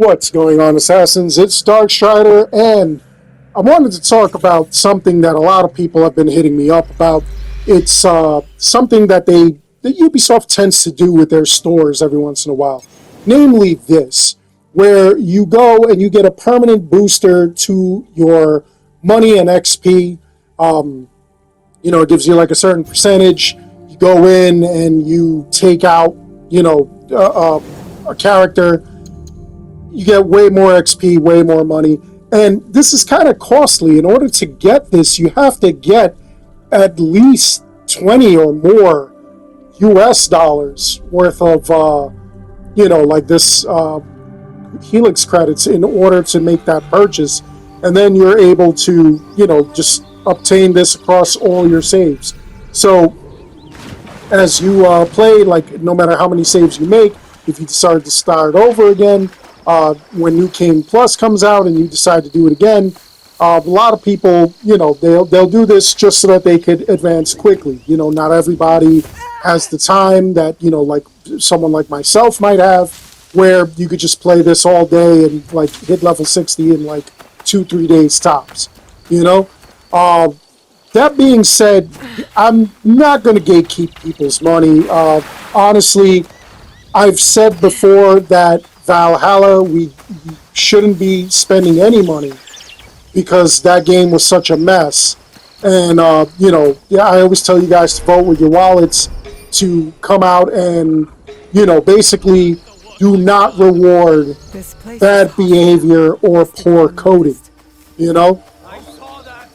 What's going on, Assassins? It's Dark Strider, and I wanted to talk about something that a lot of people have been hitting me up about. It's something that Ubisoft tends to do with their stores every once in a while. Namely this, where you go and you get a permanent booster to your money and XP. It gives you like a certain percentage. You go in and you take out, a character. You get way more XP, way more money. And this is kind of costly. In order to get this, you have to get at least 20 or more US dollars worth of, this Helix credits in order to make that purchase. And then you're able to, just obtain this across all your saves. So as you play, no matter how many saves you make, if you decide to start over again, when New Game Plus comes out and you decide to do it again, a lot of people, they'll do this just so that they could advance quickly. Not everybody has the time that, like someone like myself might have, where you could just play this all day and hit level 60 in 2-3 days tops. That being said, I'm not going to gatekeep people's money. Honestly, I've said before that Valhalla, we shouldn't be spending any money because that game was such a mess. And, I always tell you guys to vote with your wallets to come out and, basically do not reward bad behavior or poor coding,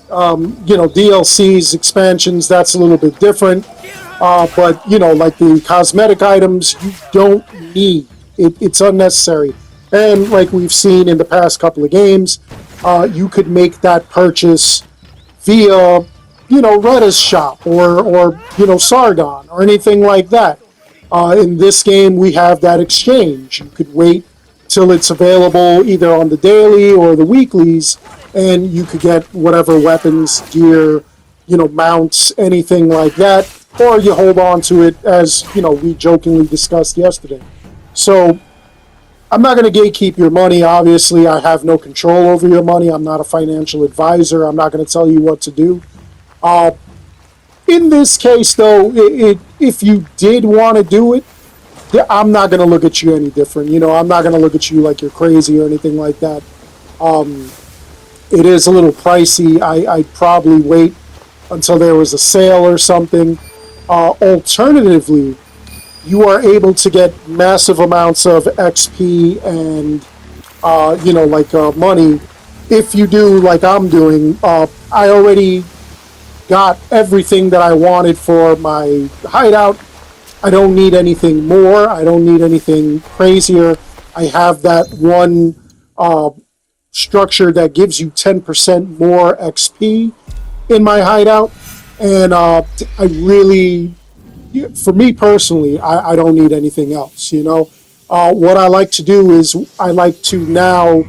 DLCs, expansions, that's a little bit different. But, like the cosmetic items, you don't need. It's unnecessary. And like we've seen in the past couple of games, you could make that purchase via, Retta's shop or Sargon or anything like that. In this game, we have that exchange. You could wait till it's available either on the daily or the weeklies, and you could get whatever weapons, gear, mounts, anything like that, or you hold on to it as, we jokingly discussed yesterday. So I'm not going to gatekeep your money. Obviously, I have no control over your money. I'm not a financial advisor. I'm not going to tell you what to do. In this case, though, if you did want to do it, I'm not going to look at you any different. I'm not going to look at you like you're crazy or anything like that. It is a little pricey. I'd probably wait until there was a sale or something. Alternatively, you are able to get massive amounts of XP and, money if you do like I'm doing. I already got everything that I wanted for my hideout. I don't need anything more. I don't need anything crazier. I have that one structure that gives you 10% more XP in my hideout. And I really, for me personally, I don't need anything else, What I like to do is I like to now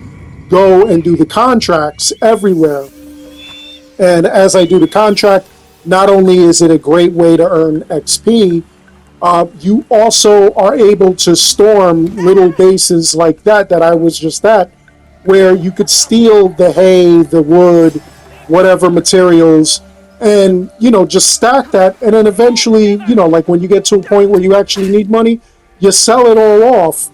go and do the contracts everywhere. And as I do the contract, not only is it a great way to earn XP, you also are able to storm little bases like that I was just at, where you could steal the hay, the wood, whatever materials, and, just stack that. And then eventually, when you get to a point where you actually need money, you sell it all off.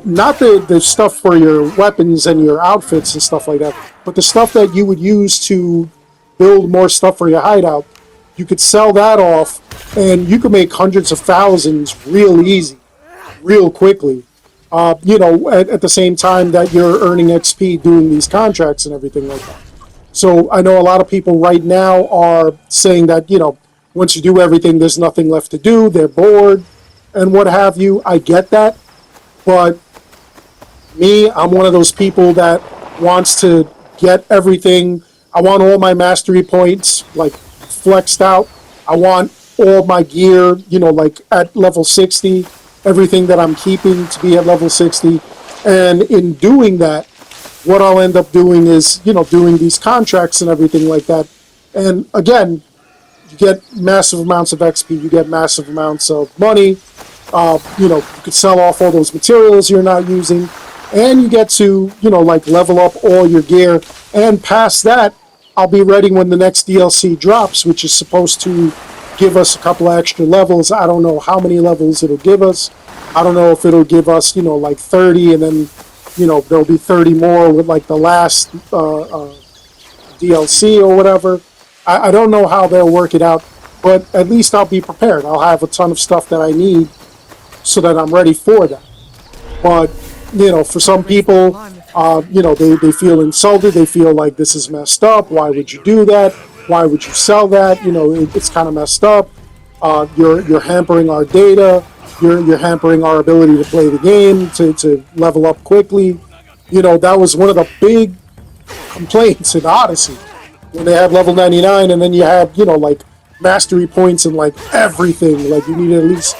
Not the stuff for your weapons and your outfits and stuff like that, but the stuff that you would use to build more stuff for your hideout. You could sell that off, and you could make hundreds of thousands real easy, real quickly. At the same time that you're earning XP doing these contracts and everything like that. So I know a lot of people right now are saying that, once you do everything, there's nothing left to do. They're bored and what have you. I get that. But me, I'm one of those people that wants to get everything. I want all my mastery points, flexed out. I want all my gear, at level 60. Everything that I'm keeping to be at level 60. And in doing that, what I'll end up doing is, doing these contracts and everything like that. And again, you get massive amounts of XP, you get massive amounts of money. You could sell off all those materials you're not using. and you get to, like level up all your gear. And past that, I'll be ready when the next DLC drops, which is supposed to give us a couple of extra levels. I don't know how many levels it'll give us. I don't know if it'll give us, like 30, and then, there'll be 30 more with like the last DLC or whatever. I don't know how they'll work it out, but at least I'll be prepared. I'll have a ton of stuff that I need so that I'm ready for that. But, for some people, they feel insulted. They feel like this is messed up. Why would you do that? Why would you sell that? It's kind of messed up. You're hampering our data. You're hampering our ability to play the game, to level up quickly. That was one of the big complaints in Odyssey when they had level 99, and then you had, like mastery points and like everything. Like you needed at least,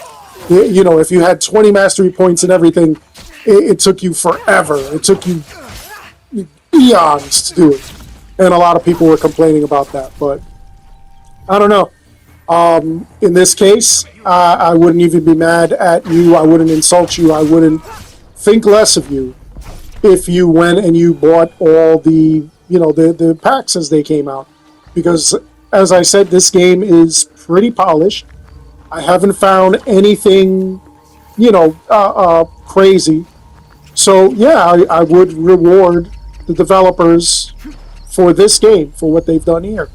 if you had 20 mastery points and everything, it took you forever. It took you eons to do it. And a lot of people were complaining about that. But I don't know. In this case, I wouldn't even be mad at you. I wouldn't insult you. I wouldn't think less of you if you went and you bought all the, the packs as they came out. Because, as I said, this game is pretty polished. I haven't found anything, crazy. So, yeah, I would reward the developers for this game, for what they've done here.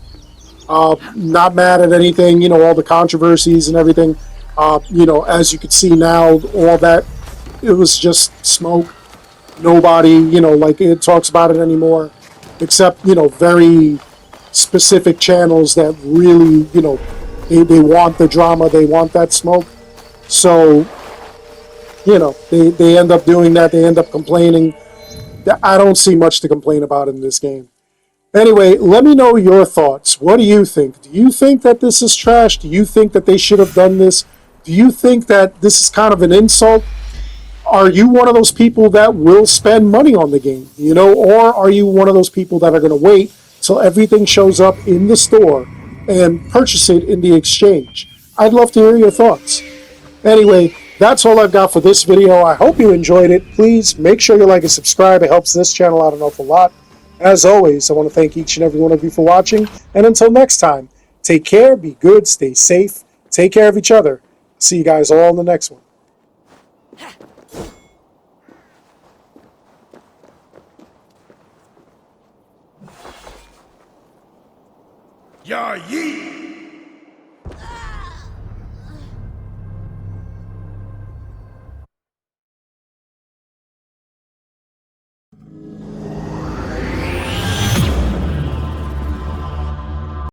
Not mad at anything, all the controversies and everything. As you can see now, all that, it was just smoke. Nobody, like it talks about it anymore, except, very specific channels that really, they want the drama, they want that smoke. So, they end up doing that, they end up complaining. I don't see much to complain about in this game. Anyway, let me know your thoughts. What do you think? Do you think that this is trash? Do you think that they should have done this? Do you think that this is kind of an insult? Are you one of those people that will spend money on the game, or are you one of those people that are going to wait till everything shows up in the store and purchase it in the exchange? I'd love to hear your thoughts. Anyway, that's all I've got for this video. I hope you enjoyed it. Please make sure you like and subscribe. It helps this channel out an awful lot. As always, I want to thank each and every one of you for watching. And until next time, take care, be good, stay safe, take care of each other. See you guys all in the next one. Yeah, yeet!